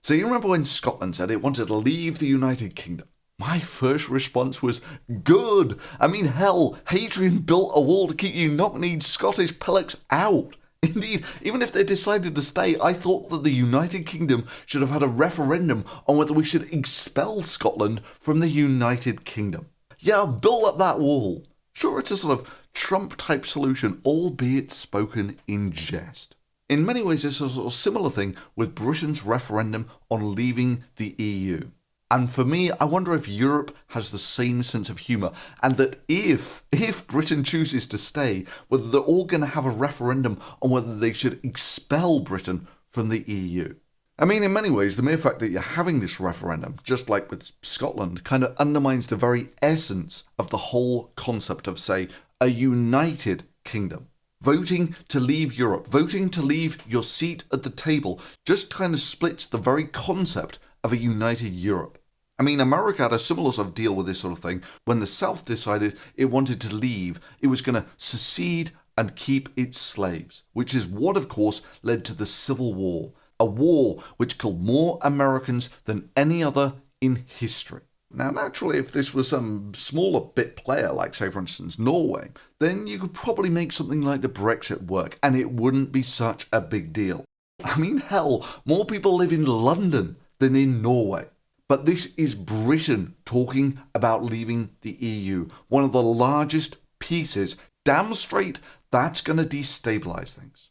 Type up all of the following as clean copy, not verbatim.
So you remember when Scotland said it wanted to leave the United Kingdom? My first response was, good! I mean, hell, Hadrian built a wall to keep you knock-kneed Scottish pillocks out. Indeed, even if they decided to stay, I thought that the United Kingdom should have had a referendum on whether we should expel Scotland from the United Kingdom. Yeah, build up that wall. Sure, it's a sort of Trump-type solution, albeit spoken in jest. In many ways, it's a sort of similar thing with Britain's referendum on leaving the EU. And for me, I wonder if Europe has the same sense of humour, and that if Britain chooses to stay, whether they're all going to have a referendum on whether they should expel Britain from the EU. I mean, in many ways, the mere fact that you're having this referendum, just like with Scotland, kind of undermines the very essence of the whole concept of, say, a united kingdom. Voting to leave Europe, voting to leave your seat at the table, just kind of splits the very concept of a united Europe. I mean, America had a similar sort of deal with this sort of thing. When the South decided it wanted to leave, it was going to secede and keep its slaves, which is what, of course, led to the Civil War, a war which killed more Americans than any other in history. Now, naturally, if this was some smaller bit player, like, say, for instance, Norway, then you could probably make something like the Brexit work, and it wouldn't be such a big deal. I mean, hell, more people live in London than in Norway. But this is Britain talking about leaving the EU, one of the largest pieces. Damn straight, that's going to destabilise things.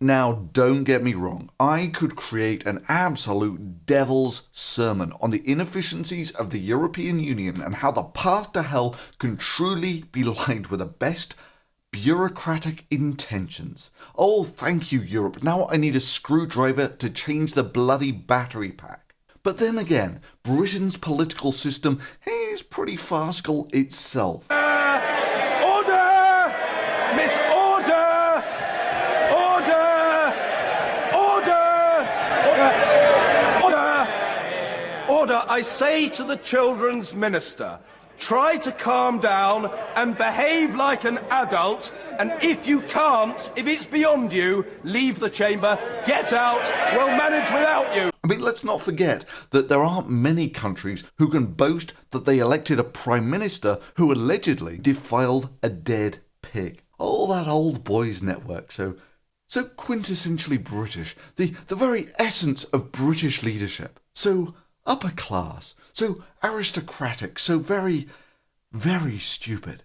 Now, don't get me wrong, I could create an absolute devil's sermon on the inefficiencies of the European Union and how the path to hell can truly be lined with the best bureaucratic intentions. Oh, thank you, Europe. Now I need a screwdriver to change the bloody battery pack. But then again, Britain's political system is pretty farcical itself. Order! Miss Order! Order! Order! Order! Order, I say to the Children's Minister. Try to calm down and behave like an adult, and if you can't, if it's beyond you, leave the chamber, get out, we'll manage without you. I mean, let's not forget that there aren't many countries who can boast that they elected a Prime Minister who allegedly defiled a dead pig. Oh, that old boys network, so quintessentially British, the very essence of British leadership. So upper class, so aristocratic, so very, very stupid.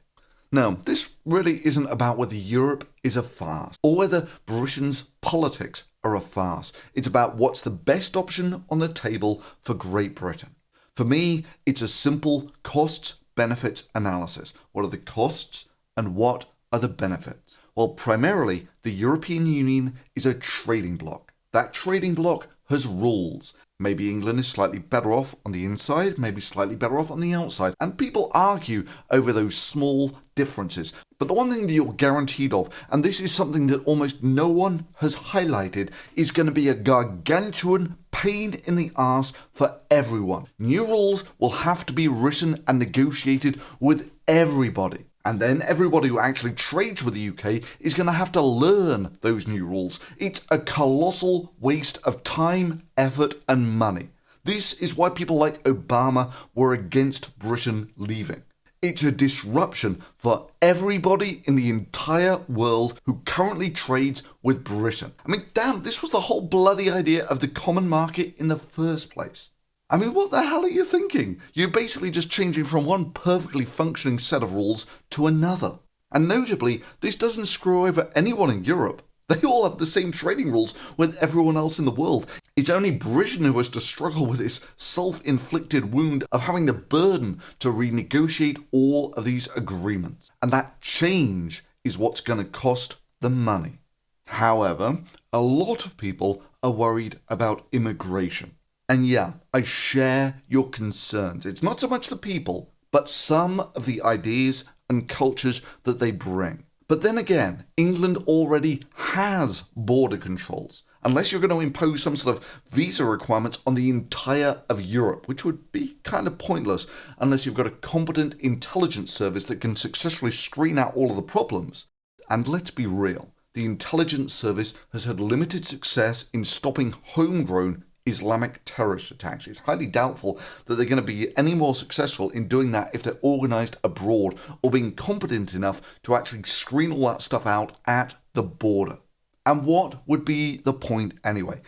Now, this really isn't about whether Europe is a farce or whether Britain's politics are a farce. It's about what's the best option on the table for Great Britain. For me, it's a simple costs-benefits analysis. What are the costs and what are the benefits? Well, primarily, the European Union is a trading bloc. That trading bloc has rules. Maybe England is slightly better off on the inside, maybe slightly better off on the outside. And people argue over those small differences. But the one thing that you're guaranteed of, and this is something that almost no one has highlighted, is going to be a gargantuan pain in the arse for everyone. New rules will have to be written and negotiated with everybody. And then everybody who actually trades with the UK is going to have to learn those new rules. It's a colossal waste of time, effort, and money. This is why people like Obama were against Britain leaving. It's a disruption for everybody in the entire world who currently trades with Britain. I mean, damn, this was the whole bloody idea of the common market in the first place. I mean, what the hell are you thinking? You're basically just changing from one perfectly functioning set of rules to another. And notably, this doesn't screw over anyone in Europe. They all have the same trading rules with everyone else in the world. It's only Britain who has to struggle with this self-inflicted wound of having the burden to renegotiate all of these agreements. And that change is what's going to cost the money. However, a lot of people are worried about immigration. And yeah, I share your concerns. It's not so much the people, but some of the ideas and cultures that they bring. But then again, England already has border controls, unless you're going to impose some sort of visa requirements on the entire of Europe, which would be kind of pointless unless you've got a competent intelligence service that can successfully screen out all of the problems. And let's be real, the intelligence service has had limited success in stopping homegrown Islamic terrorist attacks. It's highly doubtful that they're going to be any more successful in doing that if they're organised abroad or being competent enough to actually screen all that stuff out at the border. And what would be the point anyway?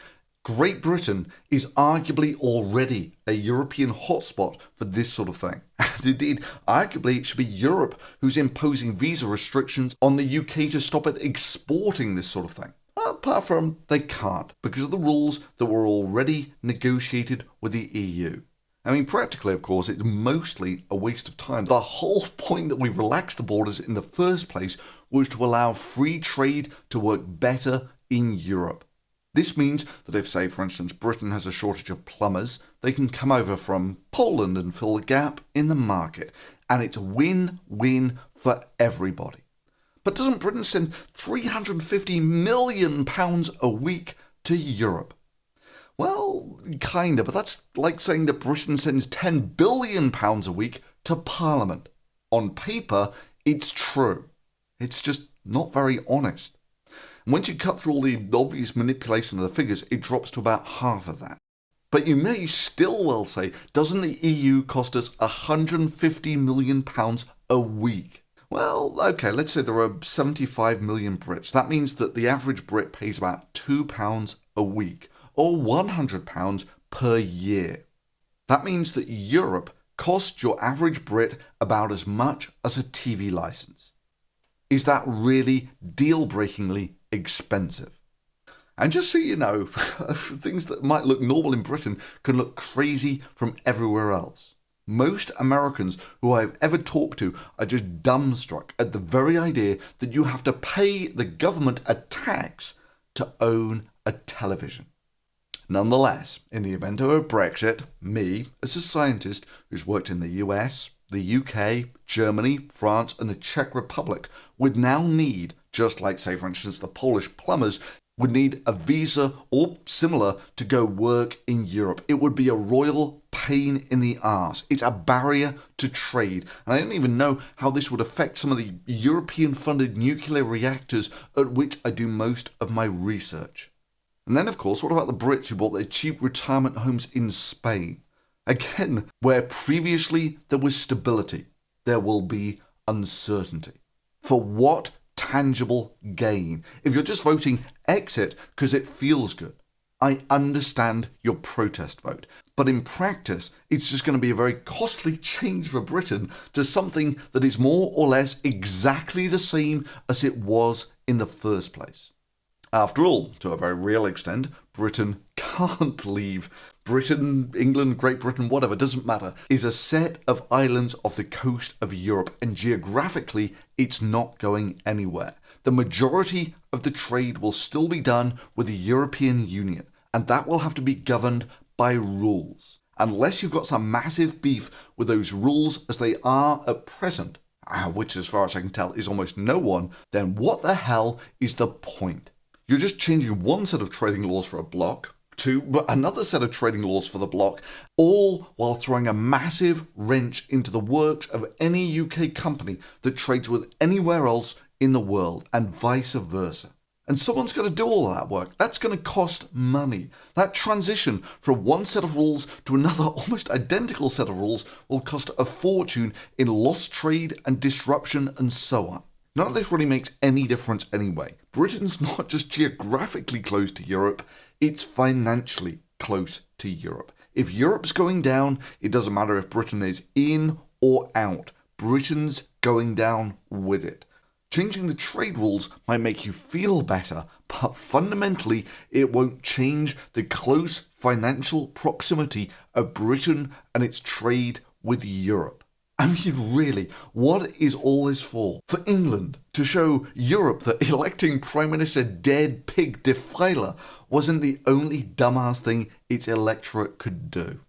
Great Britain is arguably already a European hotspot for this sort of thing. And indeed, arguably it should be Europe who's imposing visa restrictions on the UK to stop it exporting this sort of thing. Apart from they can't, because of the rules that were already negotiated with the EU. I mean, practically, of course, it's mostly a waste of time. The whole point that we relaxed the borders in the first place was to allow free trade to work better in Europe. This means that if, say, for instance, Britain has a shortage of plumbers, they can come over from Poland and fill the gap in the market. And it's win-win for everybody. But doesn't Britain send £350 million a week to Europe? Well, kinda, but that's like saying that Britain sends £10 billion a week to Parliament. On paper, it's true. It's just not very honest. And once you cut through all the obvious manipulation of the figures, it drops to about half of that. But you may still well say, doesn't the EU cost us £150 million a week? Well, okay, let's say there are 75 million Brits. That means that the average Brit pays about £2 a week, or £100 per year. That means that Europe costs your average Brit about as much as a TV license. Is that really deal-breakingly expensive? And just so you know, things that might look normal in Britain can look crazy from everywhere else. Most Americans who I've ever talked to are just dumbstruck at the very idea that you have to pay the government a tax to own a television. Nonetheless, in the event of a Brexit, me, as a scientist who's worked in the US, the UK, Germany, France and the Czech Republic, would now need, just like, say, for instance, the Polish plumbers, would need a visa or similar to go work in Europe. It would be a royal pain in the arse. It's a barrier to trade. And I don't even know how this would affect some of the European-funded nuclear reactors at which I do most of my research. And then, of course, what about the Brits who bought their cheap retirement homes in Spain? Again, where previously there was stability, there will be uncertainty. For what tangible gain? If you're just voting exit because it feels good, I understand your protest vote. But in practice, it's just going to be a very costly change for Britain to something that is more or less exactly the same as it was in the first place. After all, to a very real extent, Britain can't leave. Britain, England, Great Britain, whatever, doesn't matter, is a set of islands off the coast of Europe, and geographically, it's not going anywhere. The majority of the trade will still be done with the European Union, and that will have to be governed by rules. Unless you've got some massive beef with those rules as they are at present, which as far as I can tell is almost no one, then what the hell is the point? You're just changing one set of trading laws for a bloc to another set of trading laws for the bloc, all while throwing a massive wrench into the works of any UK company that trades with anywhere else in the world, and vice versa. And someone's got to do all that work. That's going to cost money. That transition from one set of rules to another almost identical set of rules will cost a fortune in lost trade and disruption and so on. None of this really makes any difference anyway. Britain's not just geographically close to Europe, it's financially close to Europe. If Europe's going down, it doesn't matter if Britain is in or out. Britain's going down with it. Changing the trade rules might make you feel better, but fundamentally it won't change the close financial proximity of Britain and its trade with Europe. I mean, really, what is all this for? For England to show Europe that electing Prime Minister Dead Pig Defiler wasn't the only dumbass thing its electorate could do.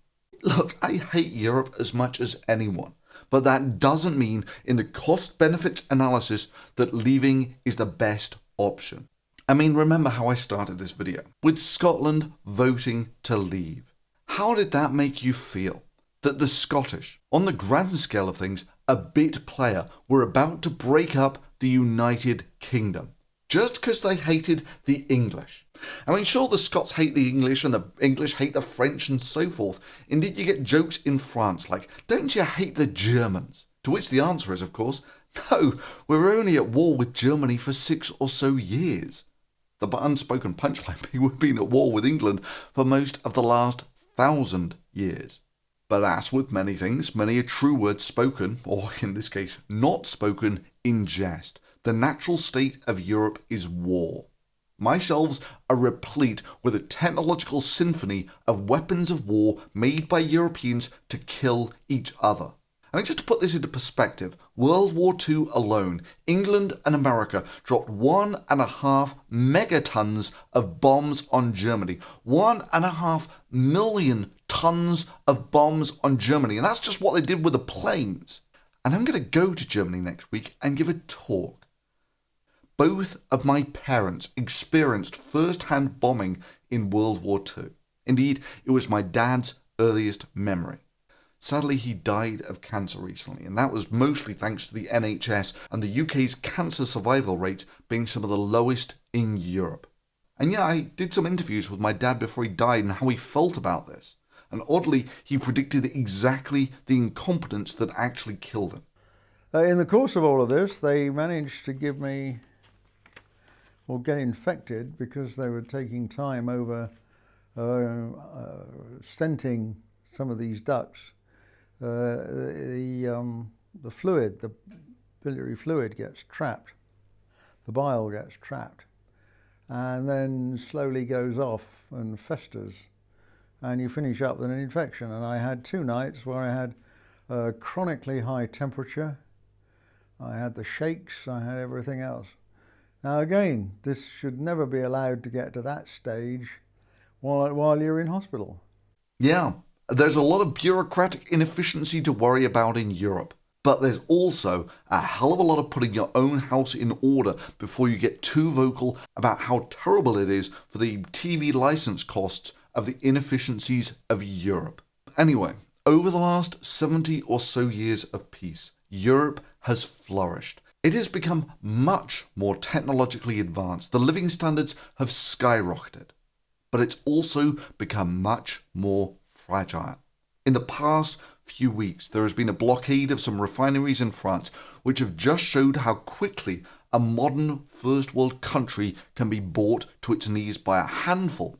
Look, I hate Europe as much as anyone, but that doesn't mean in the cost-benefits analysis that leaving is the best option. I mean, remember how I started this video, with Scotland voting to leave. How did that make you feel? That the Scottish, on the grand scale of things, a bit player, were about to break up the United Kingdom. just because they hated the English. I mean, sure, the Scots hate the English and the English hate the French and so forth. Indeed, you get jokes in France like, don't you hate the Germans? To which the answer is, of course, no, we're only at war with Germany for 6 or so years. The unspoken punchline being we've been at war with England for most of the last 1,000 years. But as with many things, many a true word spoken, or in this case, not spoken, in jest. The natural state of Europe is war. My shelves are replete with a technological symphony of weapons of war made by Europeans to kill each other. I mean, just to put this into perspective, World War II alone, England and America dropped 1.5 megatons of bombs on Germany. 1.5 million tons of bombs on Germany. And that's just what they did with the planes. And I'm going to go to Germany next week and give a talk. Both of my parents experienced first-hand bombing in World War II. Indeed, it was my dad's earliest memory. Sadly, he died of cancer recently, and that was mostly thanks to the NHS and the UK's cancer survival rate being some of the lowest in Europe. And yeah, I did some interviews with my dad before he died and how he felt about this. And oddly, he predicted exactly the incompetence that actually killed him. In the course of all of this, they managed to give me, or get infected, because they were taking time over stenting some of these ducts. The fluid, the biliary fluid gets trapped, the bile gets trapped, and then slowly goes off and festers, and you finish up with an infection. And I had 2 nights where I had a chronically high temperature, I had the shakes, I had everything else. Now again, this should never be allowed to get to that stage while you're in hospital. Yeah. There's a lot of bureaucratic inefficiency to worry about in Europe, but there's also a hell of a lot of putting your own house in order before you get too vocal about how terrible it is for the TV license costs of the inefficiencies of Europe. Anyway, over the last 70 or so years of peace, Europe has flourished. It has become much more technologically advanced. The living standards have skyrocketed, but it's also become much more fragile. In the past few weeks, there has been a blockade of some refineries in France, which have just showed how quickly a modern first world country can be brought to its knees by a handful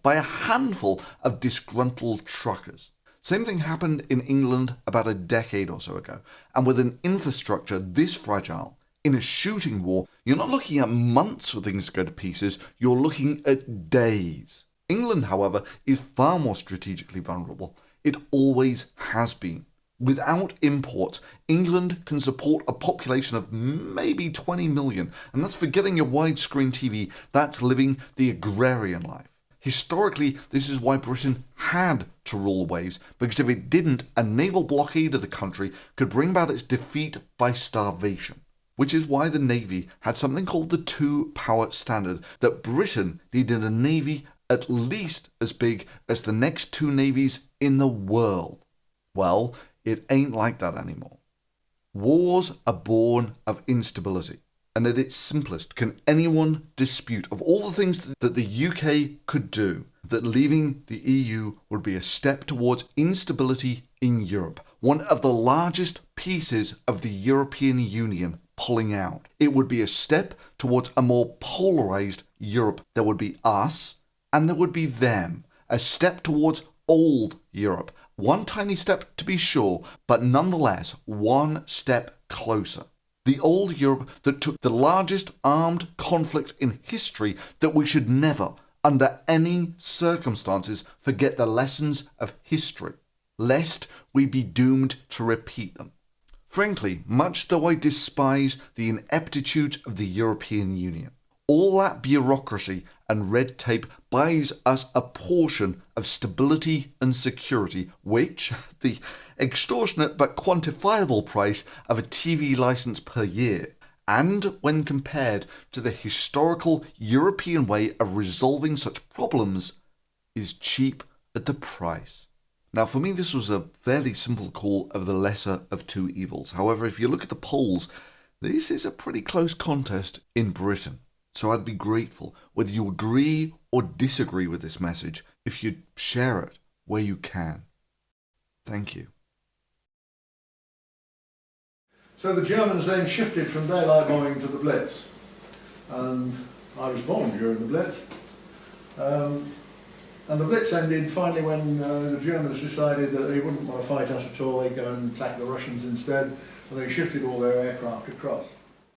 of disgruntled truckers. Same thing happened in England about a decade or so ago, and with an infrastructure this fragile, in a shooting war, you're not looking at months for things to go to pieces, you're looking at days. England, however, is far more strategically vulnerable. It always has been. Without imports, England can support a population of maybe 20 million, and that's forgetting your widescreen TV, that's living the agrarian life. Historically, this is why Britain had to rule the waves, because if it didn't, a naval blockade of the country could bring about its defeat by starvation. Which is why the Navy had something called the 2-power standard, that Britain needed a navy at least as big as the next 2 navies in the world. Well, it ain't like that anymore. Wars are born of instability, and at its simplest, can anyone dispute of all the things that the UK could do, that leaving the EU would be a step towards instability in Europe, one of the largest pieces of the European Union pulling out. It would be a step towards a more polarized Europe. There would be us, and there would be them, a step towards old Europe. One tiny step to be sure, but nonetheless one step closer. The old Europe that took the largest armed conflict in history, that we should never, under any circumstances, forget the lessons of history, lest we be doomed to repeat them. Frankly, much though I despise the ineptitude of the European Union, all that bureaucracy and red tape buys us a portion of stability and security, which, the extortionate but quantifiable price of a TV license per year, and when compared to the historical European way of resolving such problems, is cheap at the price. Now, for me, this was a fairly simple call of the lesser of 2 evils. However, if you look at the polls, this is a pretty close contest in Britain. So I'd be grateful whether you agree or disagree with this message if you'd share it where you can. Thank you. So the Germans then shifted from daylight bombing to the Blitz, and I was born during the Blitz. And the Blitz ended finally when the Germans decided that they wouldn't want to fight us at all, they'd go and attack the Russians instead, and they shifted all their aircraft across.